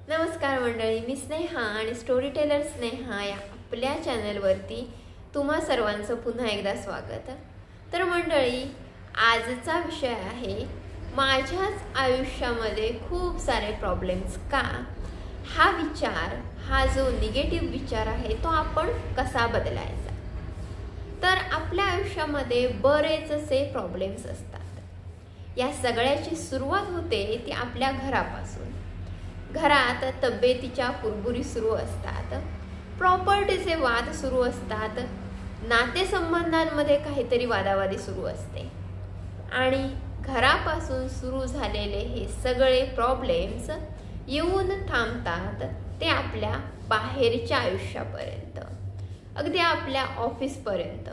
नमस्कार मंडळी, मी स्नेहा आणि स्टोरी टेलर स्नेहा या आपल्या चॅनलवरती तुम्हा सर्वांचं पुन्हा एकदा स्वागत. तर मंडळी, आजचा विषय आहे माझ्याच आयुष्यामध्ये खूप सारे प्रॉब्लेम्स का. हा जो निगेटिव्ह विचार आहे तो आपण कसा बदलायचा. तर आपल्या आयुष्यामध्ये बरेच असे प्रॉब्लेम्स असतात. या सगळ्याची सुरुवात होते ती आपल्या घरापासून. घरात तब्येतीच्या कुरबुरी सुरू असतात, प्रॉपर्टीचे वाद सुरू असतात, नातेसंबंधांमध्ये काहीतरी वादावादी सुरू असते आणि घरापासून सुरू झालेले हे सगळे प्रॉब्लेम्स येऊन थांबतात ते आपल्या बाहेरच्या आयुष्यापर्यंत, अगदी आपल्या ऑफिसपर्यंत.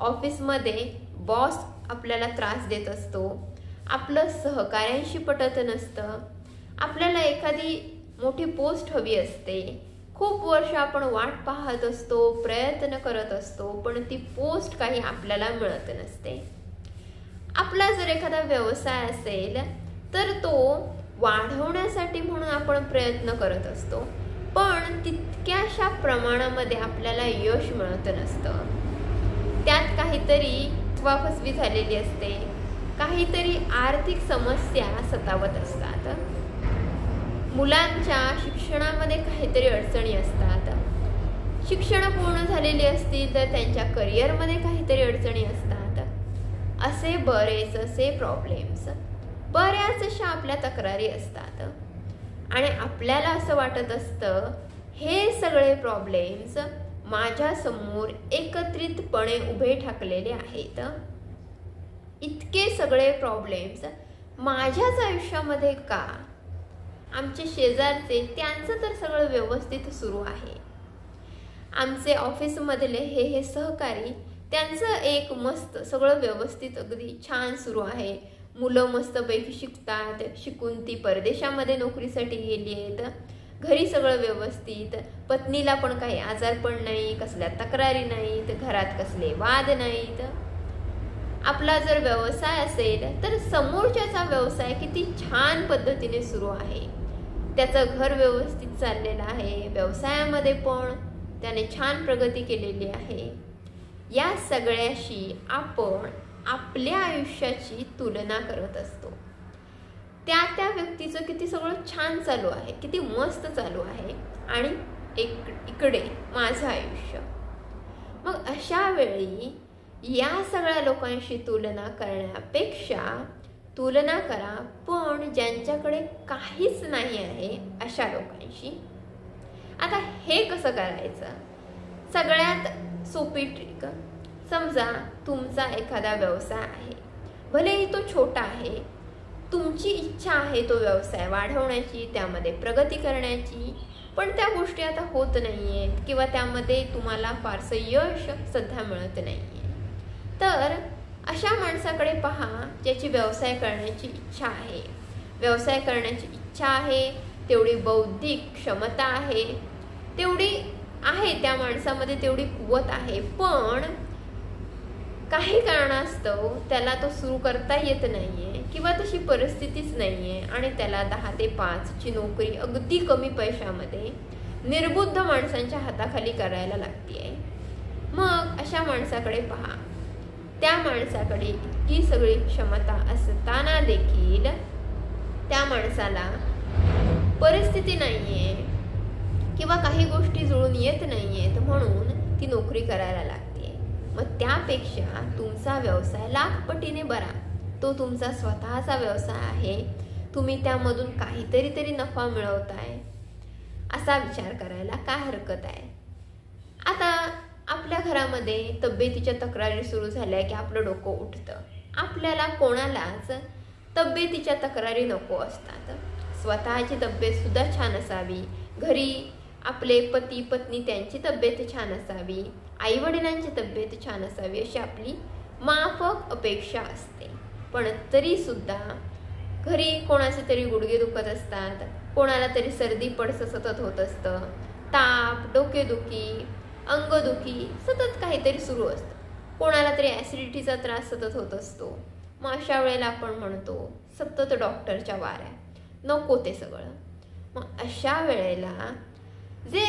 ऑफिसमध्ये बॉस आपल्याला त्रास देत असतो, आपलं सहकार्यांशी पटत नसतं, आपल्याला एखादी मोठी पोस्ट हवी असते, खूप वर्ष आपण वाट पाहत असतो, प्रयत्न करत असतो, पण ती पोस्ट काही आपल्याला मिळत नसते. आपला जर एखादा व्यवसाय असेल तर तो वाढवण्यासाठी म्हणून आपण प्रयत्न करत असतो, पण तितक्याशा प्रमाणामध्ये आपल्याला यश मिळत नसतं. त्यात काहीतरी फसवी झालेली असते, काहीतरी आर्थिक समस्या सतावत असतात, मुलांच्या शिक्षणामध्ये काहीतरी अडचणी असतात, शिक्षण पूर्ण झालेली असतील तर त्यांच्या करिअरमध्ये काहीतरी अडचणी असतात. असे बरेच असे प्रॉब्लेम्स, बऱ्याच अशा आपल्या तक्रारी असतात आणि आपल्याला असं वाटत असतं हे सगळे प्रॉब्लेम्स माझ्यासमोर एकत्रितपणे उभे ठाकलेले आहेत. इतके सगळे प्रॉब्लेम्स माझ्याच आयुष्यामध्ये का. आमचे शेजारचे त्यांचं तर सगळं व्यवस्थित सुरू आहे. आमचे ऑफिसमधले हे सहकारी त्यांचं एक मस्त सगळं व्यवस्थित अगदी छान सुरू आहे. मुलं मस्तपैकी शिकतात, शिकून ती परदेशामध्ये नोकरीसाठी गेली आहेत. घरी सगळं व्यवस्थित, पत्नीला पण काही आजारपण नाही, कसल्या तक्रारी नाहीत, घरात कसले वाद नाहीत. आपला जर व्यवसाय असेल तर समोरच्याचा व्यवसाय किती छान पद्धतीने सुरू आहे, त्याचं घर व्यवस्थित चाललेलं आहे, व्यवसायामध्ये पण त्याने छान प्रगती केलेली आहे. या सगळ्याशी आपण आपल्या आयुष्याची तुलना करत असतो. त्या व्यक्तीचं किती सगळं छान चालू आहे, किती मस्त चालू आहे आणि इकडे माझं आयुष्य. मग अशा वेळी या सगळ्या लोकांशी तुलना करण्यापेक्षा तुलना करा पण ज्यांच्याकडे काहीच नाही आहे अशा लोकांशी. आता हे कसं करायचं. सगळ्यात सोपी ट्रिक, समजा तुमचा एखादा व्यवसाय आहे, भलेही तो छोटा आहे, तुमची इच्छा आहे तो व्यवसाय वाढवण्याची, त्यामध्ये प्रगती करण्याची, पण त्या गोष्टी आता होत नाहीयेत किंवा त्यामध्ये तुम्हाला फारसं यश सध्या मिळत नाहीये. तर अशा माणसाकडे पहा ज्याची व्यवसाय करण्याची इच्छा आहे. व्यवसाय करण्याची इच्छा आहे, तेवढी बौद्धिक क्षमता आहे, तेवढी आहे त्या माणसामध्ये, तेवढी कुवत आहे, पण काही कारणास्तव त्याला तो सुरू करता येत नाहीये किंवा तशी परिस्थितीच नाहीये आणि त्याला 10 ते 5 ची नोकरी अगदी कमी पैशामध्ये निर्बुद्ध माणसांच्या हाताखाली करायला लागतेय. मग अशा माणसाकडे पहा. त्या माणसाकडे इतकी सगळी क्षमता असताना देखील त्या माणसाला परिस्थिती नाहीये किंवा काही गोष्टी जुळून येत नाहीयेत म्हणून ती नोकरी करायला लागते. मग त्यापेक्षा तुमचा व्यवसाय लाखपटीने बरा. तो तुमचा स्वतःचा व्यवसाय आहे, तुम्ही त्यामधून काहीतरी नफा मिळवताय, असा विचार करायला काय हरकत आहे. आता आपल्या घरामध्ये तब्येतीच्या तक्रारी सुरू झाल्या की आपलं डोकं उठतं. आपल्याला कोणालाच तब्येतीच्या तक्रारी नको असतात. स्वतःची तब्येत सुद्धा छान असावी, घरी आपले पती पत्नी त्यांची तब्येत छान असावी, आई वडिलांची तब्येत छान असावी अशी आपली माफक अपेक्षा असते. पण तरी सुद्धा घरी कोणाचे तरी गुडघे दुखत असतात, कोणाला तरी सर्दी पडसं सतत होत असतं, ताप, डोकेदुखी, अंगदुखी सतत काहीतरी सुरू असतं, कोणाला तरी ॲसिडिटीचा त्रास सतत होत असतो. मग अशा वेळेला आपण म्हणतो सतत डॉक्टरच्या वाऱ्या, नको ते सगळं. मग अशा वेळेला जे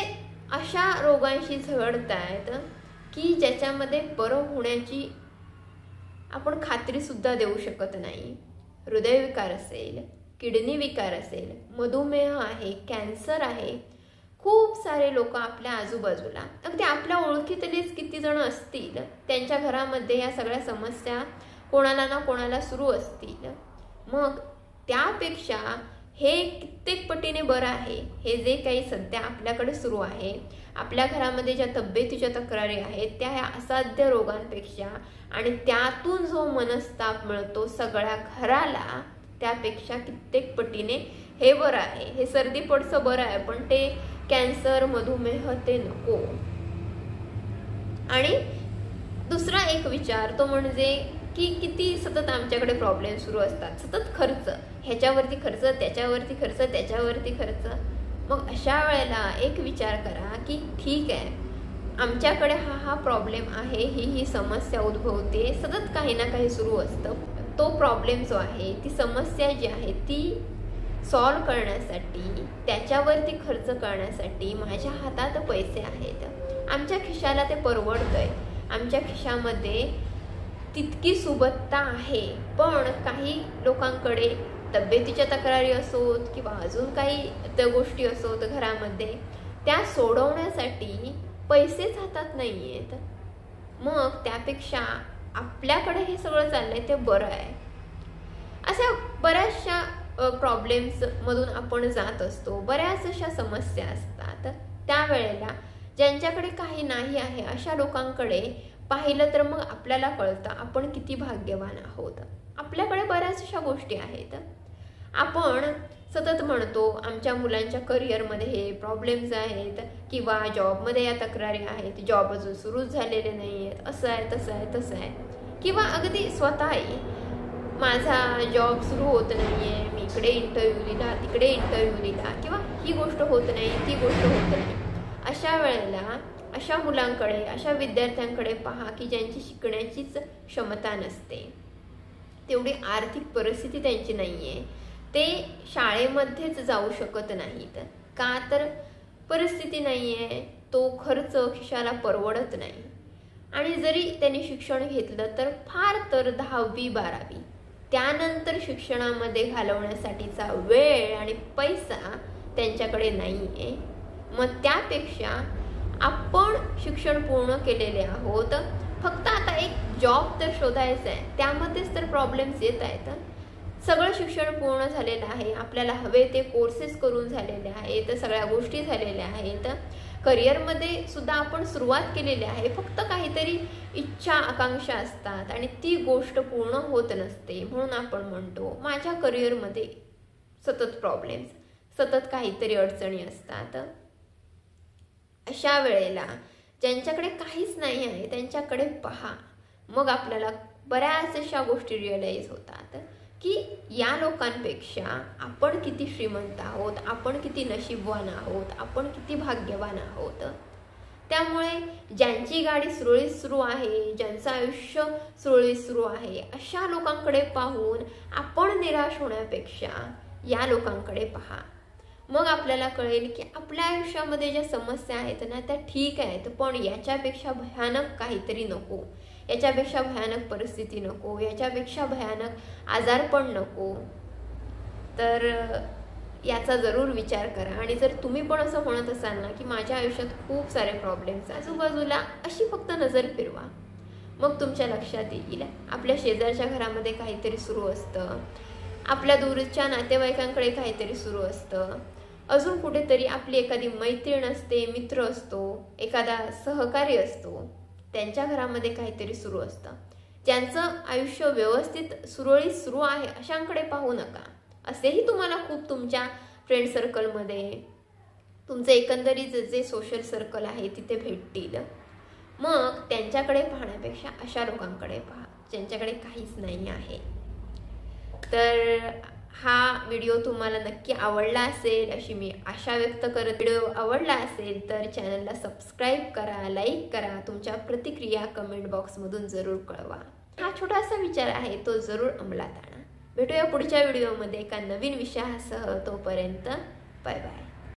अशा रोगांशी झगडतायत की ज्याच्यामध्ये बरं होण्याची आपण खात्री सुद्धा देऊ शकत नाही, हृदयविकार असेल, किडनी विकार असेल, मधुमेह आहे, कॅन्सर आहे, खूप सारे लोक आपल्या आजूबाजूला, अगदी आपल्या ओळखीतलेच किती जण असतील, त्यांच्या घरामध्ये या सगळ्या समस्या कोणाला ना कोणाला सुरू असतील. मग त्यापेक्षा हे कित्येक पटीने बरं आहे हे जे काही सध्या आपल्याकडे सुरू आहे, आपल्या घरामध्ये ज्या तब्येतीच्या तक्रारी आहेत त्या ह्या असाध्य रोगांपेक्षा, आणि त्यातून जो मनस्ताप मिळतो सगळ्या घराला, त्यापेक्षा कित्येक पटीने हे बरं आहे. हे सर्दी पडसं बरं आहे, पण ते कॅन्सर, मधुमेह ते नको. आणि दुसरा एक विचार तो म्हणजे की किती सतत आमच्याकडे प्रॉब्लेम सुरू असतात, सतत खर्च, ह्याच्यावरती खर्च, त्याच्यावरती खर्च, त्याच्यावरती खर्च. मग अशा वेळेला एक विचार करा की ठीक आहे, आमच्याकडे हा प्रॉब्लेम आहे, ही समस्या उद्भवते, सतत काही ना काही सुरू असतं. तो प्रॉब्लेम जो आहे, ती समस्या जी आहे ती सॉल्व करण्यासाठी, त्याच्यावरती खर्च करण्यासाठी माझ्या हातात पैसे आहेत, आमच्या खिशाला ते परवडतंय, आमच्या खिशामध्ये तितकी सुबत्ता आहे. पण काही लोकांकडे तब्येतीच्या तक्रारी असोत किंवा अजून काही त्या गोष्टी असोत घरामध्ये, त्या सोडवण्यासाठी पैसेच हातात नाही आहेत. मग त्यापेक्षा आपल्याकडे हे सगळं चाललंय ते बरं आहे. अशा बऱ्याचशा प्रॉब्लेम्स मधून आपण जात असतो, बऱ्याच अशा समस्या असतात. त्यावेळेला ज्यांच्याकडे काही नाही आहे अशा लोकांकडे पाहिलं तर मग आपल्याला कळतं आपण किती भाग्यवान आहोत. आपल्याकडे बऱ्याच अशा गोष्टी आहेत. आपण सतत म्हणतो आमच्या मुलांच्या करिअरमध्ये हे प्रॉब्लेम्स आहेत किंवा जॉबमध्ये या तक्रारी आहेत, जॉब अजून सुरूच झालेले नाही आहेत, असं आहे, तसं आहे, तसं आहे. किंवा अगदी स्वतःही माझा जॉब सुरू होत नाही आहे, मी इकडे इंटरव्ह्यू दिला, तिकडे इंटरव्ह्यू दिला, किंवा ही गोष्ट होत नाही, ती गोष्ट होत नाही. अशा वेळेला अशा मुलांकडे, अशा विद्यार्थ्यांकडे पहा की ज्यांची शिकण्याचीच क्षमता नसते, तेवढी आर्थिक परिस्थिती त्यांची नाही आहे, ते शाळेमध्येच जाऊ शकत नाहीत. का तर परिस्थिती नाही आहे, तो खर्च खिशाला परवडत नाही. आणि जरी त्यांनी शिक्षण घेतलं तर फार तर 10वी 12वी, त्यानंतर शिक्षणामध्ये घालवण्यासाठीचा वेळ आणि पैसा त्यांच्याकडे नाही आहे. मग त्यापेक्षा आपण शिक्षण पूर्ण केलेले आहोत, फक्त आता एक जॉब तर शोधायचा आहे, त्यामध्येच तर प्रॉब्लेम्स येत आहेत. सगळं शिक्षण पूर्ण झालेलं आहे, आपल्याला हवे ते कोर्सेस करून झालेले आहेत, सगळ्या गोष्टी झालेल्या आहेत, करिअरमध्ये सुद्धा आपण सुरुवात केलेली आहे, फक्त काहीतरी इच्छा आकांक्षा असतात आणि ती गोष्ट पूर्ण होत नसते. म्हणून आपण म्हणतो माझ्या करिअरमध्ये सतत प्रॉब्लेम्स, सतत काहीतरी अडचणी असतात. अशा वेळेला ज्यांच्याकडे काहीच नाही आहे त्यांच्याकडे पहा, मग आपल्याला बऱ्याच अशा गोष्टी रिअलाइज होतात की या लोकांपेक्षा आपण किती श्रीमंत आहोत, आपण किती नशीबवान आहोत, आपण किती भाग्यवान आहोत. त्यामुळे ज्यांची गाडी सुरळीत सुरू आहे, ज्यांचं आयुष्य सुरळीत सुरू आहे, अशा लोकांकडे पाहून आपण निराश होण्यापेक्षा या लोकांकडे पहा. मग आपल्याला कळेल की आपल्या आयुष्यामध्ये ज्या समस्या आहेत ना त्या ठीक आहेत, पण याच्यापेक्षा भयानक काहीतरी नको, याच्यापेक्षा भयानक परिस्थिती नको, याच्यापेक्षा भयानक आजारपण नको. तर याचा जरूर विचार करा. आणि जर तुम्ही पण असं म्हणत असाल ना की माझ्या आयुष्यात खूप सारे प्रॉब्लेम्स, आजूबाजूला अशी फक्त नजर फिरवा, मग तुमच्या लक्षात येईल आपल्या शेजारच्या घरामध्ये काहीतरी सुरू असतं, आपल्या दूरच्या नातेवाईकांकडे काहीतरी सुरू असतं, अजून कुठेतरी आपली एखादी मैत्रीण असते, मित्र असतो, एखादा सहकारी असतो, त्यांच्या घरामध्ये काहीतरी सुरू असतं. ज्यांचं आयुष्य व्यवस्थित सुरळीत सुरू आहे अशांकडे पाहू नका. असेही तुम्हाला खूप तुमच्या फ्रेंड सर्कलमध्ये, तुमचं एकंदरीत जे सोशल सर्कल आहे तिथे भेटतील. मग त्यांच्याकडे पाहण्यापेक्षा अशा लोकांकडे पहा ज्यांच्याकडे काहीच नाही आहे. तर हा व्हिडिओ तुम्हाला नक्की आवडला असेल अशी मी आशा व्यक्त करत. व्हिडिओ आवडला असेल तर चॅनलला सबस्क्राईब करा, लाईक करा, तुमच्या प्रतिक्रिया कमेंट बॉक्समधून जरूर कळवा. हा छोटासा विचार आहे तो जरूर अंमलात आणा. भेटूया पुढच्या व्हिडिओमध्ये एका नवीन विषयासह. तोपर्यंत बाय बाय.